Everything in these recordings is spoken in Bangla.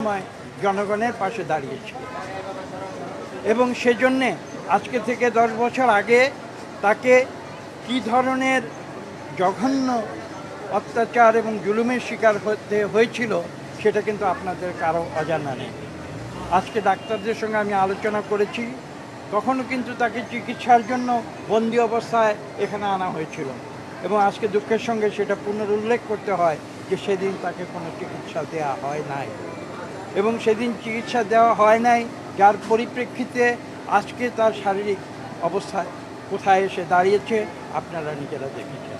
সময় জনগণের পাশে দাঁড়িয়েছিল এবং সেজন্যে আজকে থেকে 10 বছর আগে তাকে কী ধরনের জঘন্য অত্যাচার এবং জুলুমের শিকার হতে হয়েছিল সেটা কিন্তু আপনাদের কারো অজানা নেই। আজকে ডাক্তারদের সঙ্গে আমি আলোচনা করেছি, তখনও কিন্তু তাকে চিকিৎসার জন্য বন্দি অবস্থায় এখানে আনা হয়েছিল এবং আজকে দুঃখের সঙ্গে সেটা পুনরুল্লেখ করতে হয় যে সেদিন তাকে কোনো চিকিৎসা দেওয়া হয় নাই এবং সেদিন চিকিৎসা দেওয়া হয় নাই, যার পরিপ্রেক্ষিতে আজকে তার শারীরিক অবস্থা কোথায় এসে দাঁড়িয়েছে আপনারা নিজেরা দেখেছেন।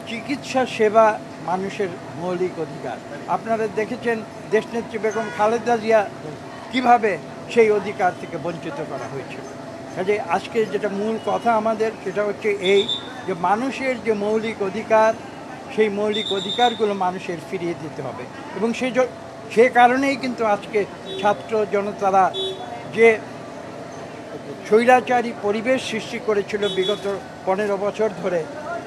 চিকিৎসা সেবা মানুষের মৌলিক অধিকার। আপনারা দেখেছেন দেশনেত্রী বেগম খালেদা জিয়া কীভাবে সেই অধিকার থেকে বঞ্চিত করা হয়েছিল। কাজে আজকে যেটা মূল কথা আমাদের সেটা হচ্ছে এই যে মানুষের যে মৌলিক অধিকার, সেই মৌলিক অধিকারগুলো মানুষের ফিরিয়ে দিতে হবে এবং সে কারণেই কিন্তু আজকে ছাত্র জনতারা যে স্বৈরাচারী পরিবেশ সৃষ্টি করেছিল বিগত 15 বছর ধরে,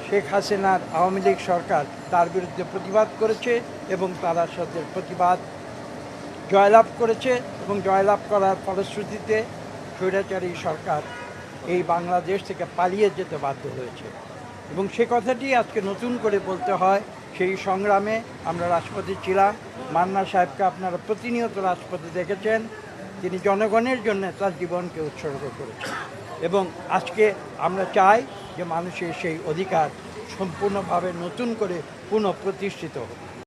শেখ হাসিনার আওয়ামী লীগ সরকার তার বিরুদ্ধে প্রতিবাদ করেছে এবং তারা সাথে প্রতিবাদ জয়লাভ করেছে এবং জয়লাভ করার ফলশ্রুতিতে স্বৈরাচারী সরকার এই বাংলাদেশ থেকে পালিয়ে যেতে বাধ্য হয়েছে এবং সে কথাটি আজকে নতুন করে বলতে হয়। সেই সংগ্রামে আমরা রাজপথে ছিলাম। মান্না সাহেবকে আপনারা প্রতিনিয়ত রাজপথে দেখেছেন, তিনি জনগণের জন্য তার জীবনকে উৎসর্গ করেছেন এবং আজকে আমরা চাই যে মানুষের সেই অধিকার সম্পূর্ণভাবে নতুন করে পুনঃপ্রতিষ্ঠিত হোক।